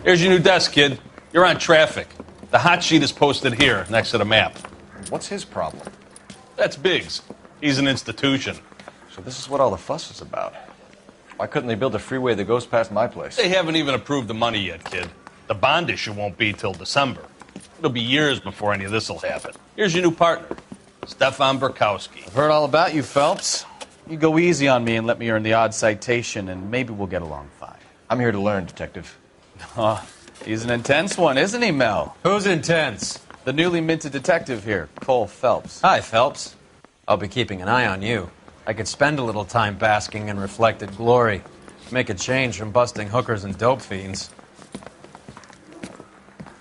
Here's your new desk, kid. You're on traffic. The hot sheet is posted here, next to the map. What's his problem? That's Biggs. He's an institution. So this is what all the fuss is about. Why couldn't they build a freeway that goes past my place? They haven't even approved the money yet, kid. The bond issue won't be till December. It'll be years before any of this will happen. Here's your new partner, Stefan Burkowski. I've heard all about you, Phelps. You go easy on me and let me earn the odd citation, and maybe we'll get along fine. I'm here to learn, Detective. Oh, he's an intense one, isn't he, Mel? Who's intense? The newly minted detective here, Cole Phelps. Hi, Phelps. I'll be keeping an eye on you. I could spend a little time basking in reflected glory. Make a change from busting hookers and dope fiends.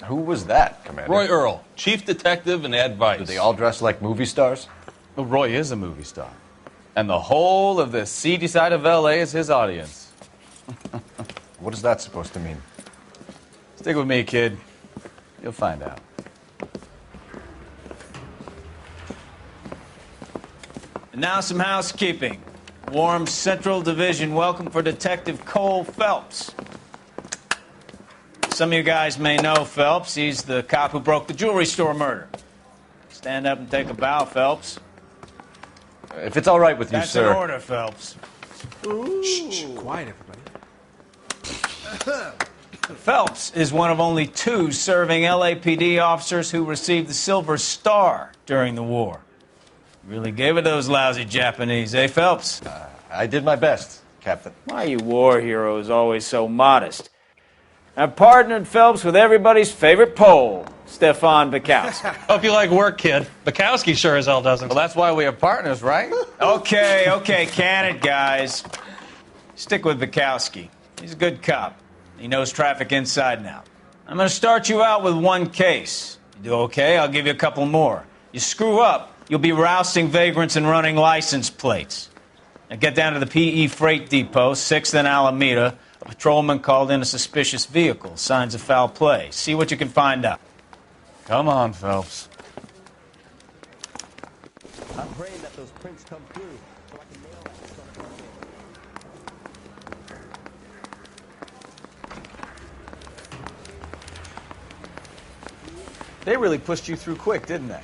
Who was that, Commander? Roy Earl, chief detective and advice. Do they all dress like movie stars? Well, Roy is a movie star. And the whole of the seedy side of L.A. is his audience. What is that supposed to mean? Stick with me, kid. You'll find out. And now some housekeeping. Warm Central Division welcome for Detective Cole Phelps. Some of you guys may know Phelps. He's the cop who broke the jewelry store murder. Stand up and take a bow, Phelps. If it's all right with you, That's sir. an order, Phelps. Shh, quiet, everybody. Phelps is one of only 2 serving LAPD officers who received the Silver Star during the war. Really gave it those lousy Japanese, eh, Phelps? I did my best, Captain. Why are you war heroes always so modest? I've partnered Phelps with everybody's favorite Pole, Stefan Burkowski. Hope you like work, kid. Bukowski sure as hell doesn't. Well, that's why we have partners, right? Okay, can it, guys. Stick with Burkowski. He's a good cop. He knows traffic inside and out. I'm going to start you out with 1 case. You do okay, I'll give you a couple more. You screw up, you'll be rousting vagrants and running license plates. Now get down to the PE Freight Depot, 6th and Alameda. A patrolman called in a suspicious vehicle. Signs of foul play. See what you can find out. Come on, Phelps. I'm praying that those prints come through so I can nail that son of a bitch. They really pushed you through quick, didn't they?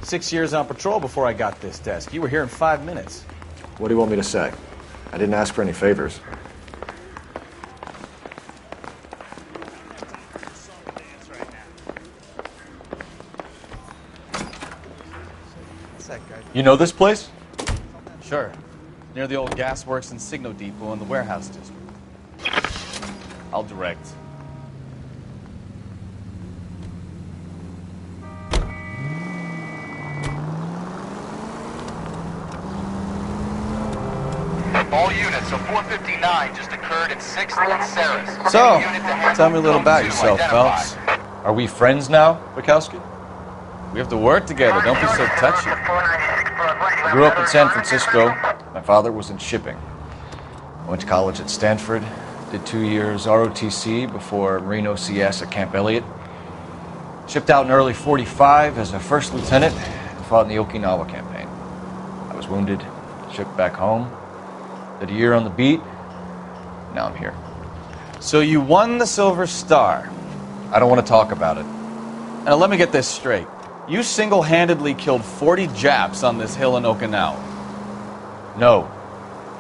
6 years on patrol before I got this desk. You were here in 5 minutes. What do you want me to say? I didn't ask for any favors. You know this place? Sure. Near the old gasworks and Signo Depot in the warehouse district. I'll direct. All units, so 459 just occurred at 6th and Saris. So, tell me a little about yourself, Phelps. Are we friends now, Bukowski? We have to work together. Don't be so touchy. I grew up in San Francisco. My father was in shipping. I went to college at Stanford, did 2 years ROTC before Marine OCS at Camp Elliott. Shipped out in early '45 as a first lieutenant and fought in the Okinawa campaign. I was wounded, shipped back home, did a year on the beat. Now I'm here. So you won the Silver Star. I don't want to talk about it. Now let me get this straight. You single-handedly killed 40 Japs on this hill in Okinawa. No.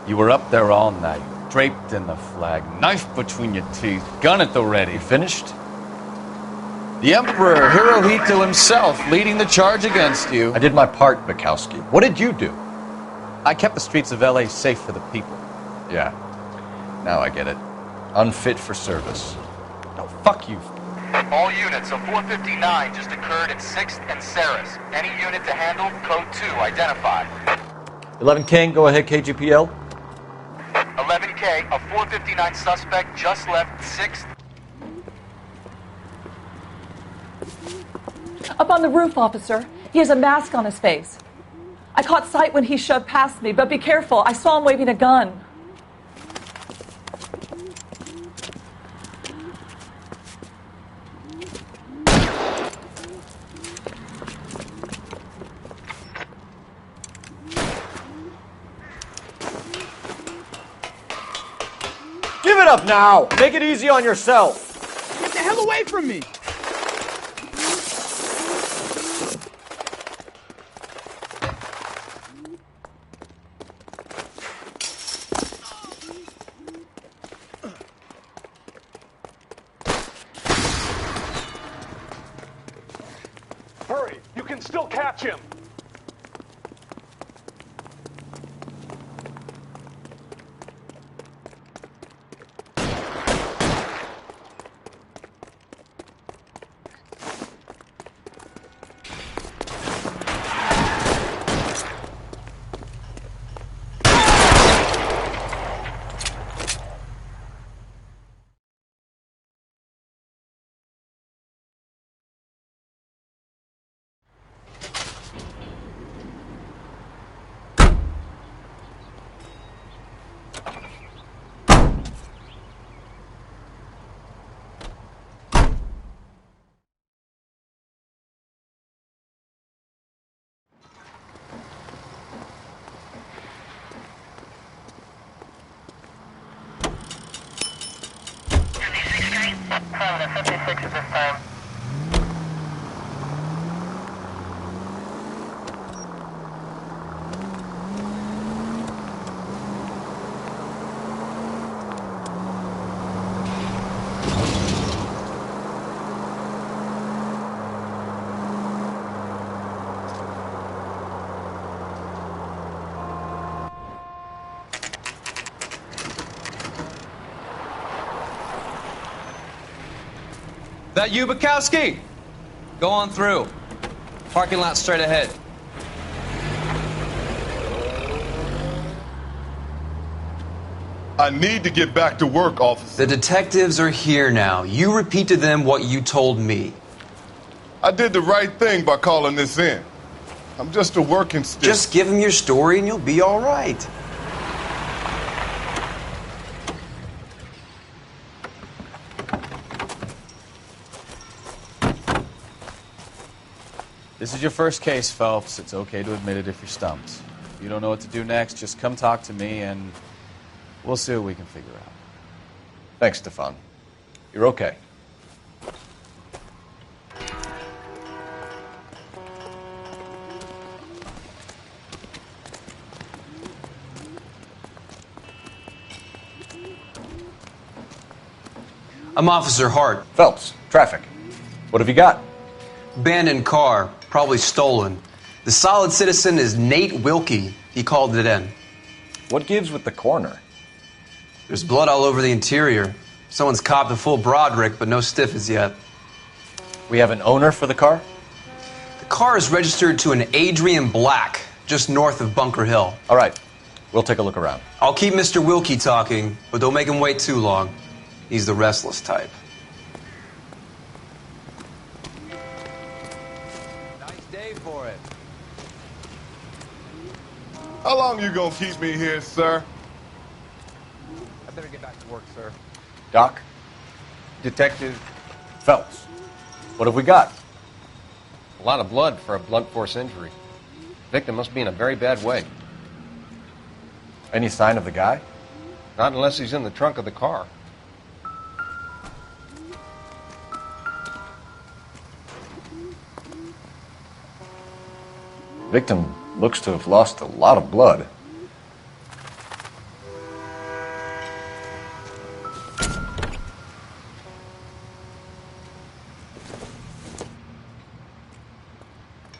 You were up there all night, draped in the flag, knife between your teeth, gun at the ready. You finished? The Emperor Hirohito himself leading the charge against you. I did my part, Bukowski. What did you do? I kept the streets of L.A. safe for the people. Yeah. Now I get it. Unfit for service. No, fuck you. All units, so 459 just occurred at 6th and Saris. Any unit to handle, code 2 identified. 11 King, go ahead, KGPL. 11K, a 459 suspect just left 6th. Up on the roof, officer. He has a mask on his face. I caught sight when he shoved past me, but be careful. I saw him waving a gun. Give it up now! Make it easy on yourself! Get the hell away from me! Hurry! You can still catch him! That you, Bukowski? Go on through. Parking lot straight ahead. I need to get back to work, officer. The detectives are here now. You repeat to them what you told me. I did the right thing by calling this in. I'm just a working stick. Just give them your story and you'll be all right. This is your first case, Phelps. It's okay to admit it if you're stumped. If you don't know what to do next, just come talk to me and we'll see what we can figure out. Thanks, Stefan. You're okay. I'm Officer Hart. Phelps, traffic. What have you got? Abandoned car, probably stolen. The solid citizen is Nate Wilkie. He called it in. What gives with the coroner? There's blood all over the interior. Someone's copped a full Broderick, but no stiff as yet. We have an owner for the car? The car is registered to an Adrian Black, just north of Bunker Hill. All right. We'll take a look around. I'll keep Mr. Wilkie talking, but don't make him wait too long. He's the restless type. Nice day for it. How long you gonna keep me here, sir? I better get back to work, sir. Doc? Detective, Phelps. What have we got? a lot of blood for a blunt force injury. Victim must be in a very bad way. Any sign of the guy? Not unless he's in the trunk of the car. Victim looks to have lost a lot of blood.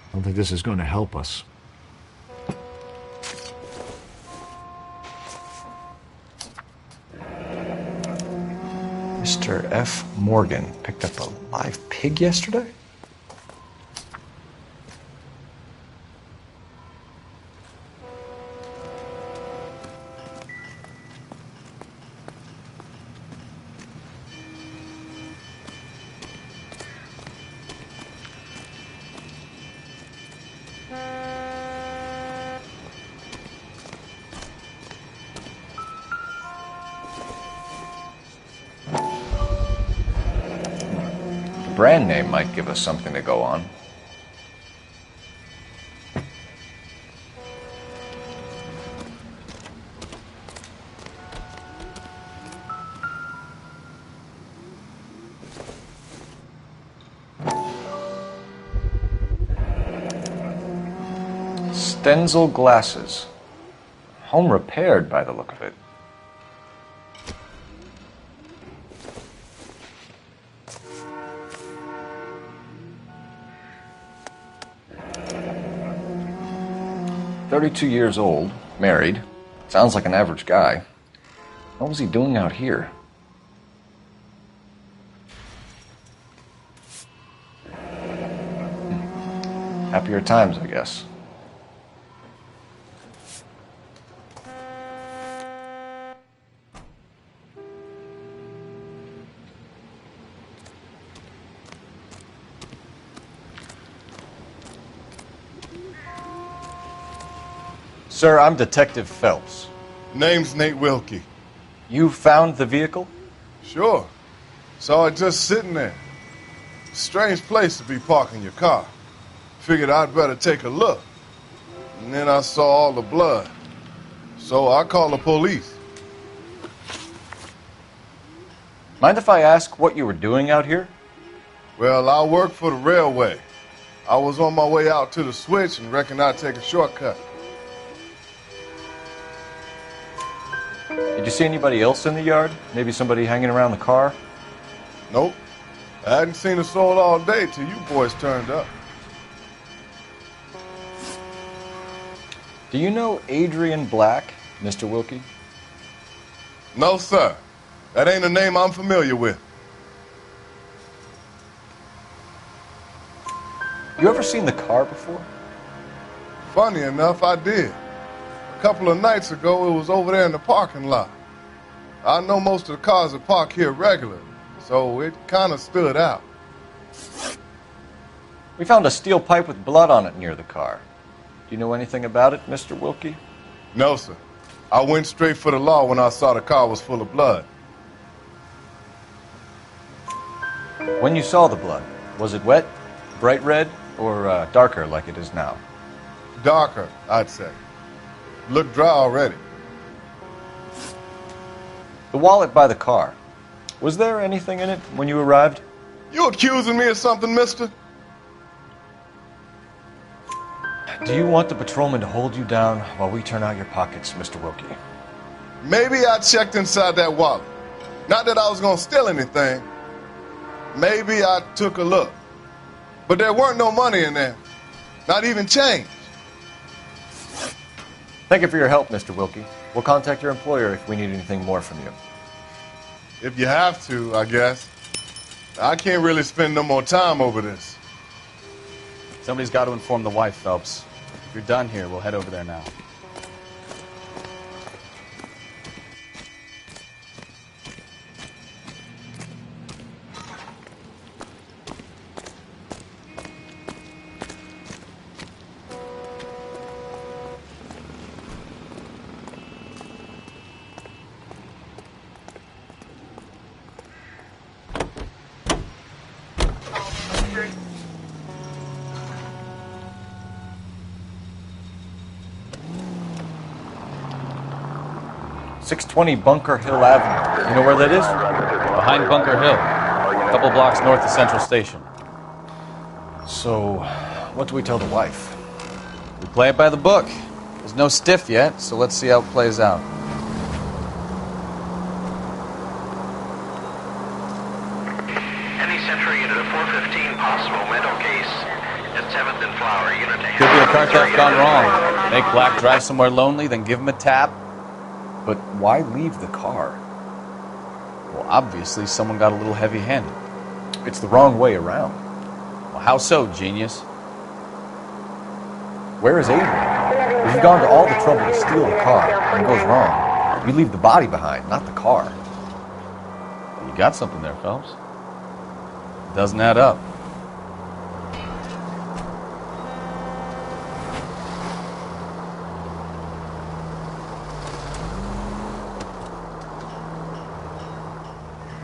I don't think this is going to help us. Mr. F. Morgan picked up a live pig yesterday? Brand name might give us something to go on. Stenzel glasses. Home repaired by the look of it. "32 years old, married. Sounds like an average guy. What was he doing out here?" Happier times, I guess. Sir, I'm Detective Phelps. Name's Nate Wilkie. You found the vehicle? Sure. Saw it just sitting there. Strange place to be parking your car. Figured I'd better take a look. And then I saw all the blood. So I called the police. Mind if I ask what you were doing out here? Well, I work for the railway. I was on my way out to the switch and reckoned I'd take a shortcut. Did you see anybody else in the yard? Maybe somebody hanging around the car? Nope. I hadn't seen a soul all day till you boys turned up. Do you know Adrian Black, Mr. Wilkie? No, sir. That ain't a name I'm familiar with. You ever seen the car before? Funny enough, I did. A couple of nights ago, it was over there in the parking lot. I know most of the cars are parked here regularly, so it kind of stood out. We found a steel pipe with blood on it near the car. Do you know anything about it, Mr. Wilkie? No, sir. I went straight for the law when I saw the car was full of blood. When you saw the blood, was it wet, bright red, or darker like it is now? Darker, I'd say. Looked dry already. The wallet by the car. Was there anything in it when you arrived? You accusing me of something, mister? Do you want the patrolman to hold you down while we turn out your pockets, Mr. Wilkie? Maybe I checked inside that wallet. Not that I was going to steal anything. Maybe I took a look. But there weren't no money in there. Not even change. Thank you for your help, Mr. Wilkie. We'll contact your employer if we need anything more from you. If you have to, I guess. I can't really spend no more time over this. Somebody's got to inform the wife, Phelps. If you're done here, we'll head over there now. .620 Bunker Hill Avenue. You know where that is? Behind Bunker Hill, a couple blocks north of Central Station. So, what do we tell the wife? We play it by the book. There's no stiff yet, so let's see how it plays out. Any Century unit of 415 possible mental case at 7th and Flower unit to Could be a car theft gone wrong. Make Black drive somewhere lonely, then give him a tap. But why leave the car? Well, obviously someone got a little heavy-handed. It's the wrong way around. Well, how so, genius? Where is Adrian? If you've gone to all the trouble to steal the car and it goes wrong, you leave the body behind, not the car. You got something there, Phelps. Doesn't add up.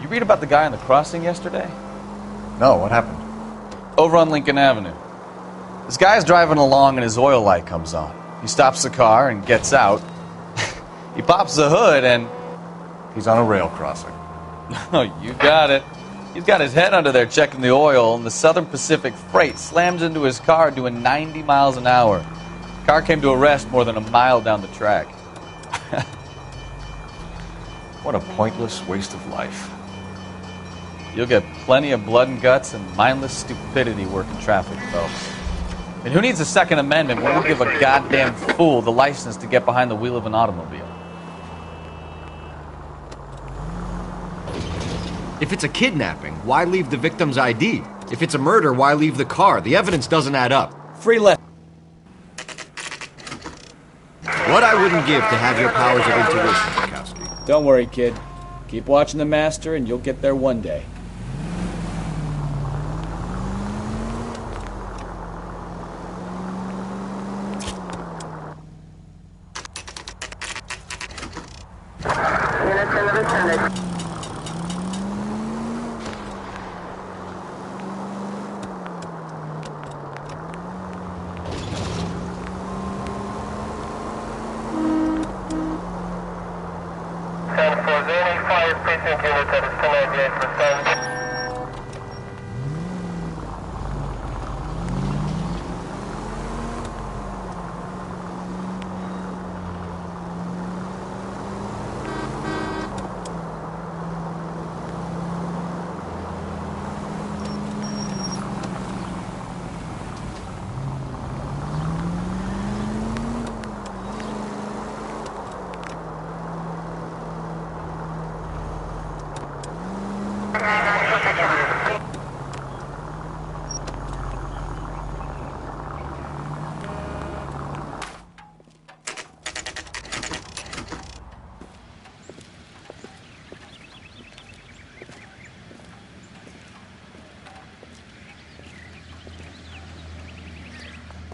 You read about the guy on the crossing yesterday? No, what happened? Over on Lincoln Avenue. This guy's driving along and his oil light comes on. He stops the car and gets out. He pops the hood and... He's on a rail crossing. Oh, you got it. He's got his head under there checking the oil, and the Southern Pacific Freight slams into his car doing 90 miles an hour. Car came to a rest more than a mile down the track. What a pointless waste of life. You'll get plenty of blood and guts and mindless stupidity working traffic, folks. And who needs a Second Amendment when we give a goddamn fool the license to get behind the wheel of an automobile? If it's a kidnapping, why leave the victim's ID? If it's a murder, why leave the car? The evidence doesn't add up. Free left. What I wouldn't give to have your powers of intuition, Bukowski. Don't worry, kid. Keep watching the master and you'll get there one day.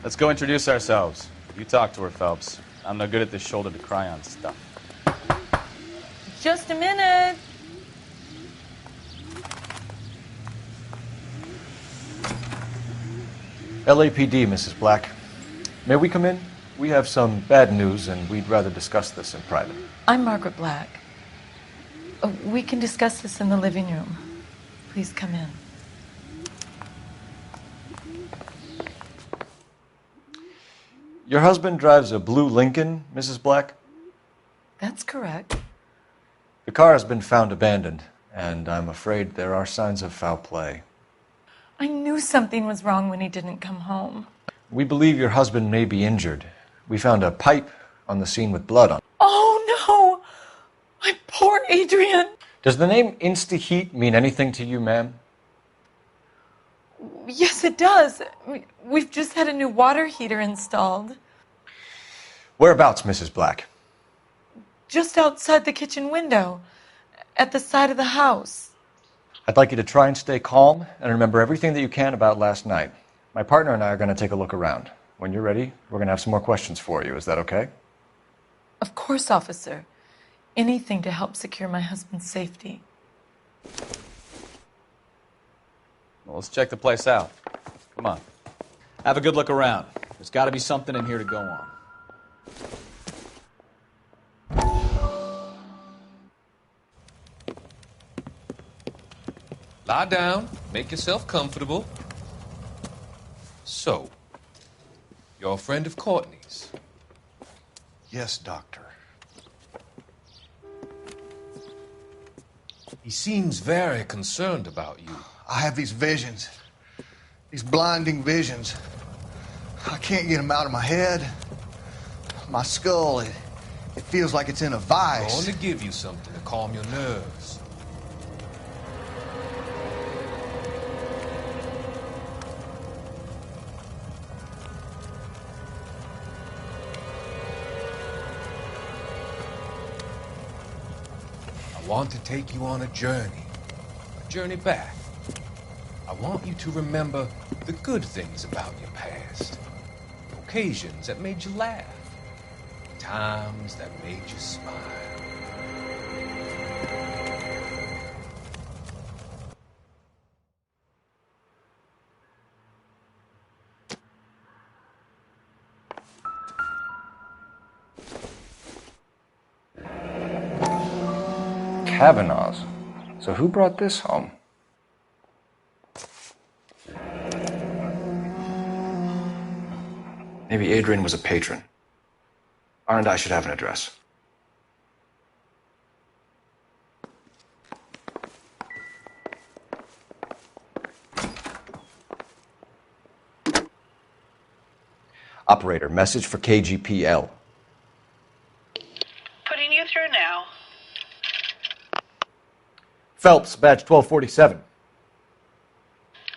Let's go introduce ourselves. You talk to her, Phelps. I'm no good at this shoulder to cry on stuff. Just a minute. LAPD, Mrs. Black. May we come in? We have some bad news, and we'd rather discuss this in private. I'm Margaret Black. We can discuss this in the living room. Please come in. Your husband drives a blue Lincoln, Mrs. Black? That's correct. The car has been found abandoned, and I'm afraid there are signs of foul play. I knew something was wrong when he didn't come home. We believe your husband may be injured. We found a pipe on the scene with blood on it. Oh, no! My poor Adrian! Does the name Insta-Heat mean anything to you, ma'am? Yes, it does. We've just had a new water heater installed. Whereabouts, Mrs. Black? Just outside the kitchen window, at the side of the house. I'd like you to try and stay calm and remember everything that you can about last night. My partner and I are going to take a look around. When you're ready, we're going to have some more questions for you. Is that okay? Of course, officer. Anything to help secure my husband's safety. Well, let's check the place out. Come on. Have a good look around. There's got to be something in here to go on. Lie down. Make yourself comfortable. So, you're a friend of Courtney's? Yes, Doctor. He seems very concerned about you. I have these visions. These blinding visions. I can't get them out of my head. My skull, it feels like it's in a vice. I want to give you something to calm your nerves. I want to take you on a journey back. I want you to remember the good things about your past, occasions that made you laugh, times that made you smile. Kavanaugh's. So who brought this home? Maybe Adrian was a patron. R&I should have an address. Operator, message for KGPL. Putting you through now. Phelps, badge 1247.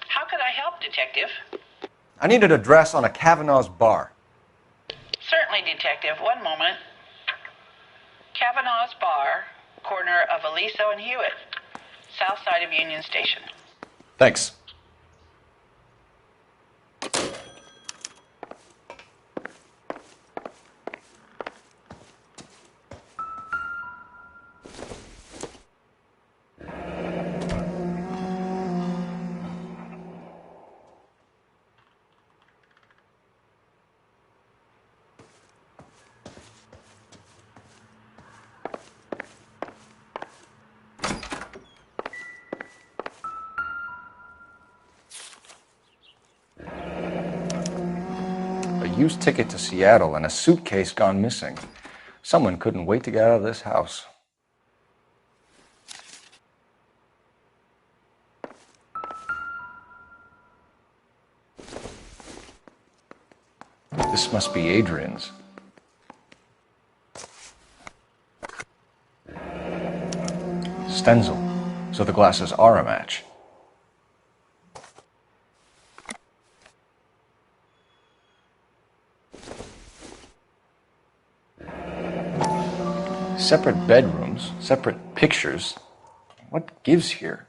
How could I help, Detective? I need an address on a Kavanaugh's bar. Certainly, Detective. One moment. Kavanaugh's Bar, corner of Aliso and Hewitt, south side of Union Station. Thanks. Used ticket to Seattle and a suitcase gone missing. Someone couldn't wait to get out of this house. This must be Adrian's. Stenzel. So the glasses are a match. Separate bedrooms, separate pictures. What gives here?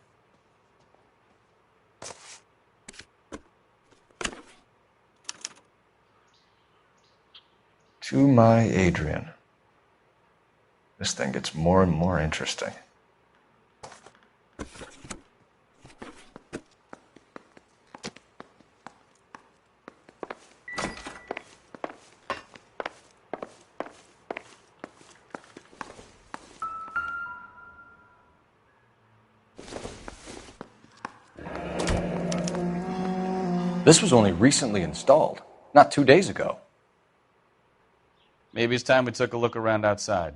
To my Adrian. This thing gets more and more interesting. This was only recently installed, not 2 days ago. Maybe it's time we took a look around outside.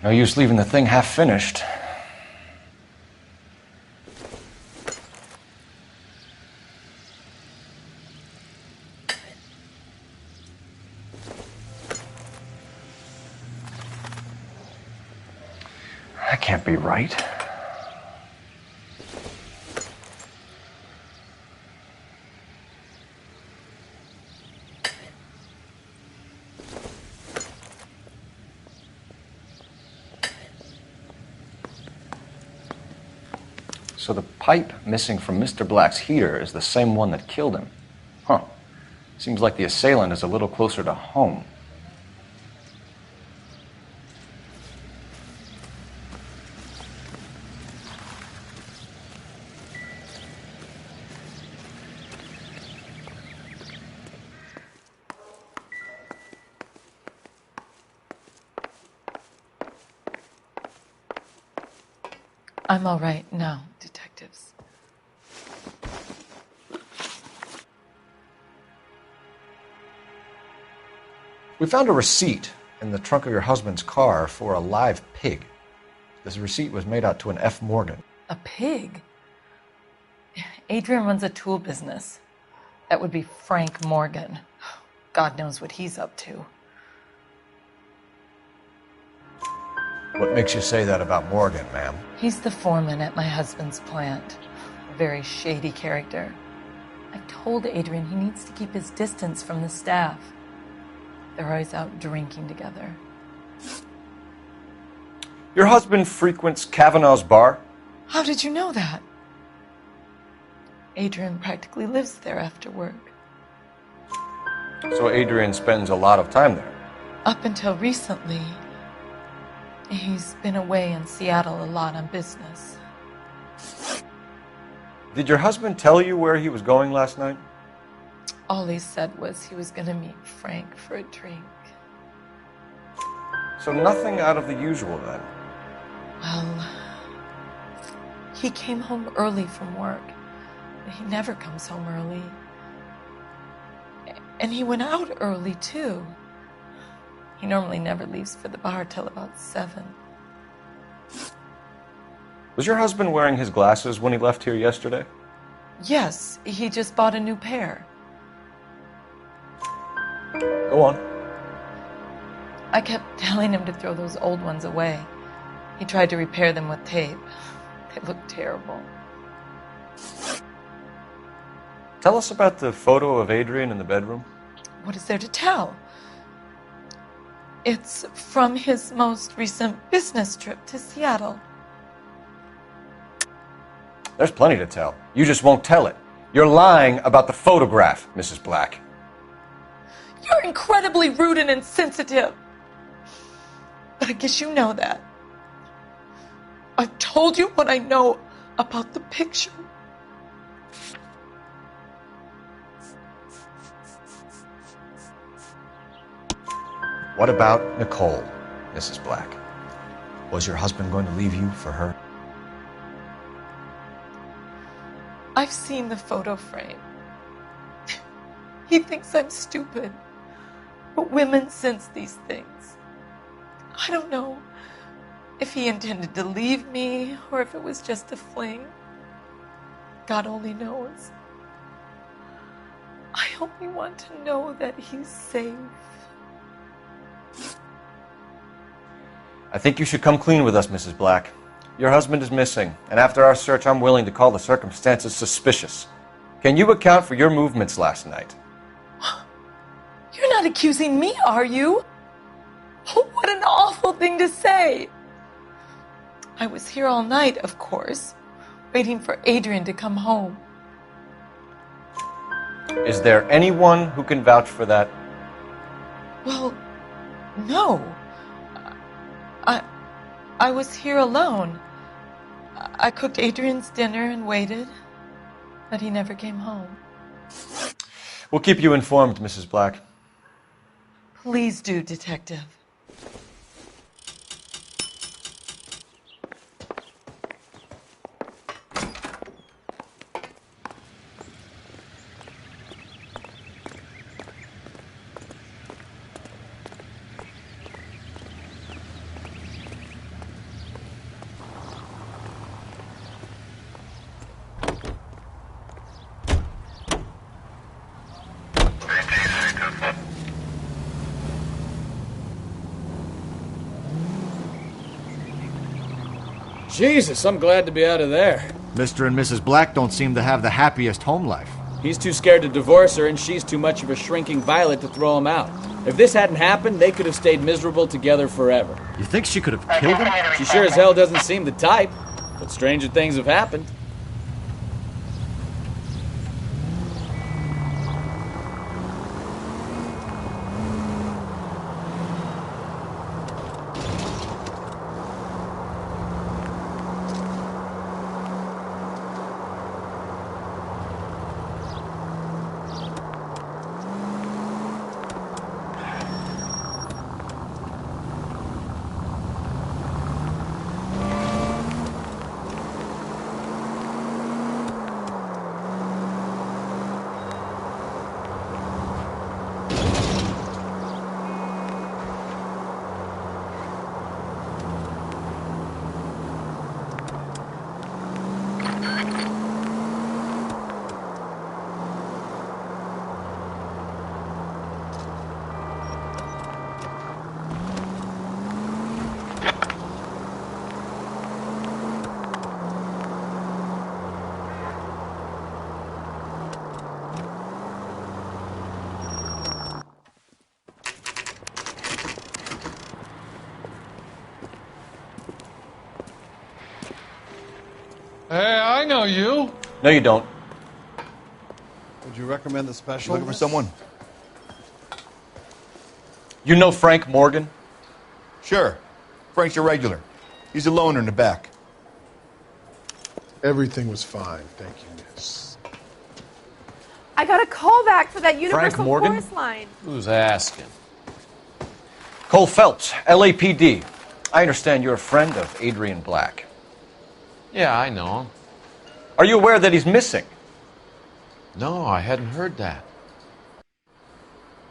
No use leaving the thing half finished. That can't be right. So the pipe missing from Mr. Black's heater is the same one that killed him. Huh. Seems like the assailant is a little closer to home. I'm all right now, detectives. We found a receipt in the trunk of your husband's car for a live pig. This receipt was made out to an F. Morgan. A pig? Adrian runs a tool business. That would be Frank Morgan. God knows what he's up to. What makes you say that about Morgan, ma'am? He's the foreman at my husband's plant. A very shady character. I told Adrian he needs to keep his distance from the staff. They're always out drinking together. Your husband frequents Kavanaugh's bar? How did you know that? Adrian practically lives there after work. So Adrian spends a lot of time there. Up until recently, he's been away in Seattle a lot on business. Did your husband tell you where he was going last night? All he said was he was going to meet Frank for a drink. So nothing out of the usual then? Well, he came home early from work. He never comes home early. And he went out early, too. He normally never leaves for the bar till about 7. Was your husband wearing his glasses when he left here yesterday? Yes, he just bought a new pair. Go on. I kept telling him to throw those old ones away. He tried to repair them with tape. They looked terrible. Tell us about the photo of Adrian in the bedroom. What is there to tell? It's from his most recent business trip to Seattle. There's plenty to tell. You just won't tell it. You're lying about the photograph, Mrs. Black. You're incredibly rude and insensitive. But I guess you know that. I've told you what I know about the picture. What about Nicole, Mrs. Black? Was your husband going to leave you for her? I've seen the photo frame. He thinks I'm stupid. But women sense these things. I don't know if he intended to leave me or if it was just a fling. God only knows. I only want to know that he's safe. I think you should come clean with us, Mrs. Black. Your husband is missing, and after our search, I'm willing to call the circumstances suspicious. Can you account for your movements last night? You're not accusing me, are you? Oh, what an awful thing to say. I was here all night, of course, waiting for Adrian to come home. Is there anyone who can vouch for that? Well, no. I was here alone. I cooked Adrian's dinner and waited, but he never came home. We'll keep you informed, Mrs. Black. Please do, Detective. Jesus, I'm glad to be out of there. Mr. and Mrs. Black don't seem to have the happiest home life. He's too scared to divorce her, and she's too much of a shrinking violet to throw him out. If this hadn't happened, they could have stayed miserable together forever. You think she could have killed him? She sure as hell doesn't seem the type, but stranger things have happened. Hey, I know you. No, you don't. Would you recommend the special? Looking for someone? You know Frank Morgan? Sure. Frank's a regular. He's a loner in the back. Everything was fine, thank you, miss. I got a call back for that Universal Morgan? Chorus line. Who's asking? Cole Phelps, LAPD. I understand you're a friend of Adrian Black. Yeah, I know him. Are you aware that he's missing? No, I hadn't heard that.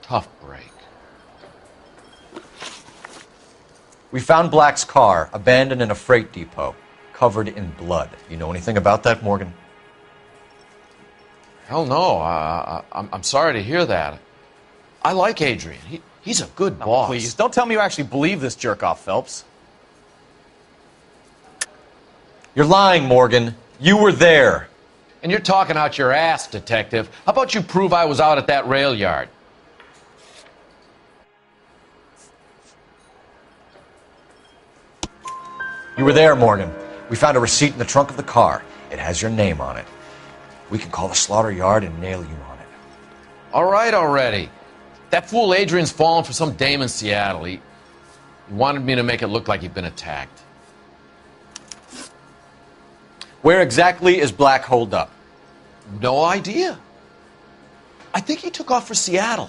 Tough break. We found Black's car abandoned in a freight depot, covered in blood. You know anything about that, Morgan? Hell no. I'm sorry to hear that. I like Adrian. He's a good boss. Please, don't tell me you actually believe this jerk-off, Phelps. You're lying, Morgan. You were there. And you're talking out your ass, detective. How about you prove I was out at that rail yard? You were there, Morgan. We found a receipt in the trunk of the car. It has your name on it. We can call the slaughter yard and nail you on it. All right already. That fool Adrian's fallen for some dame in Seattle. He wanted me to make it look like he'd been attacked. Where exactly is Black holed up? No idea. I think he took off for Seattle.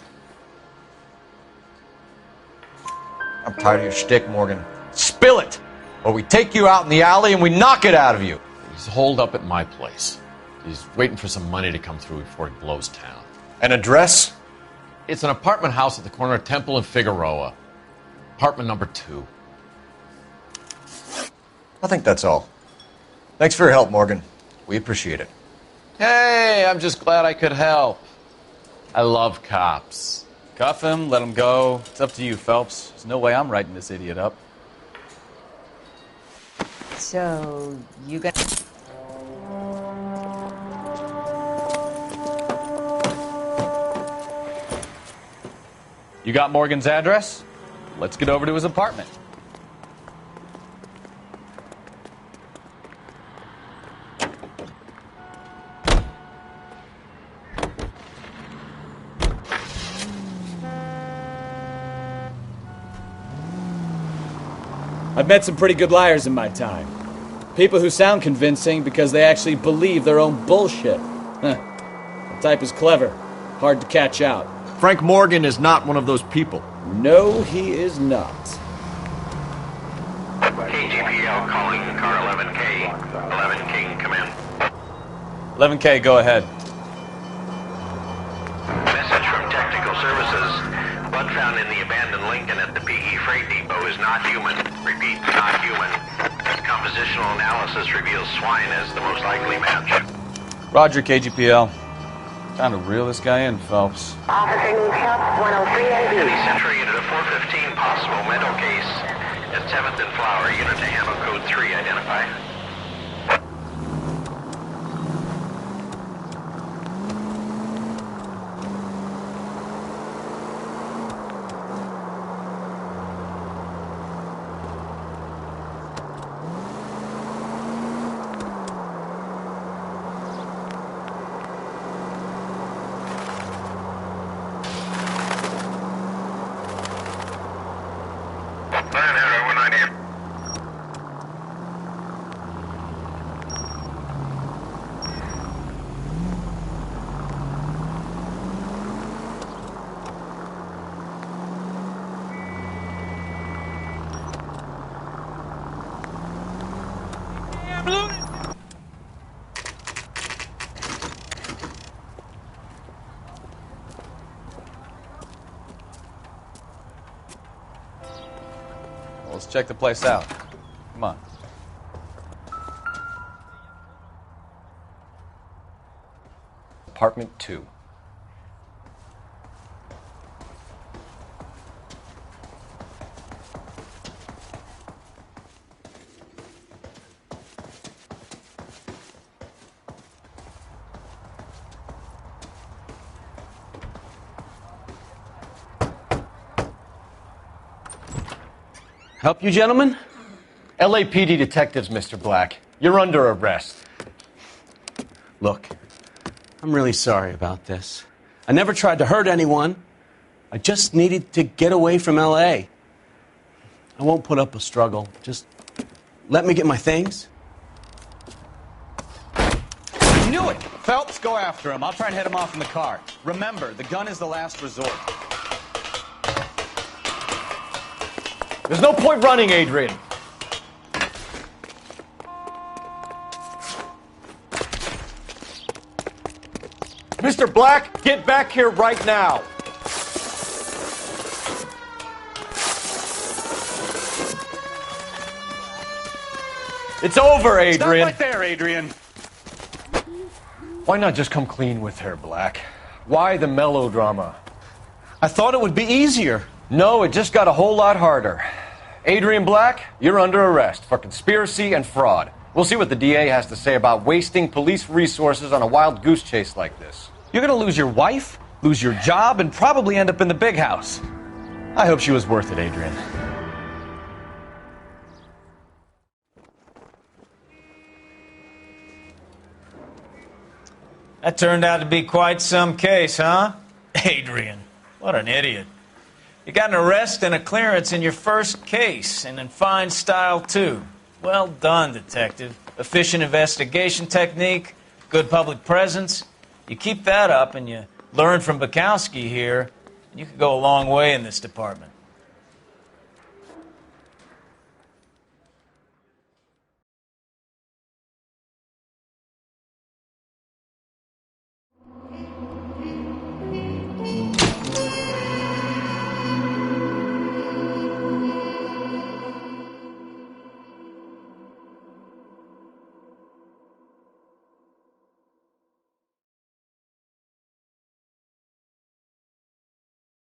I'm tired of your shtick, Morgan. Spill it! Or we take you out in the alley and we knock it out of you. He's holed up at my place. He's waiting for some money to come through before he blows town. An address? It's an apartment house at the corner of Temple and Figueroa. Apartment number 2. I think that's all. Thanks for your help, Morgan. We appreciate it. Hey, I'm just glad I could help. I love cops. Cuff him, let him go. It's up to you, Phelps. There's no way I'm writing this idiot up. So, you got... You got Morgan's address? Let's get over to his apartment. I've met some pretty good liars in my time. People who sound convincing because they actually believe their own bullshit. The type is clever, hard to catch out. Frank Morgan is not one of those people. No, he is not. KGPL calling car 11K. 11K, come in. 11K, go ahead. Message from Technical Services. Blood found in the abandoned Lincoln at the PE Freight Depot is not human. Repeat, not human. Compositional analysis reveals swine as the most likely match. Roger, KGPL. Time to reel this guy in, Phelps. Officer needs help, 103 NB. Any Century unit of 415, possible mental case at 7th and Flower. Unit to handle code 3, identify. Let's check the place out. Come on. Apartment 2. Help you, gentlemen? LAPD detectives, Mr. Black. You're under arrest. Look, I'm really sorry about this. I never tried to hurt anyone. I just needed to get away from L.A. I won't put up a struggle. Just let me get my things. I knew it! Phelps, go after him. I'll try and head him off in the car. Remember, the gun is the last resort. There's no point running, Adrian. Mr. Black, get back here right now. It's over, Adrian. Stop right there, Adrian. Why not just come clean with her, Black? Why the melodrama? I thought it would be easier. No, it just got a whole lot harder. Adrian Black, you're under arrest for conspiracy and fraud. We'll see what the DA has to say about wasting police resources on a wild goose chase like this. You're going to lose your wife, lose your job, and probably end up in the big house. I hope she was worth it, Adrian. That turned out to be quite some case, huh? Adrian, what an idiot. You got an arrest and a clearance in your first case, and in fine style, too. Well done, detective. Efficient investigation technique, good public presence. You keep that up and you learn from Bukowski here, you could go a long way in this department.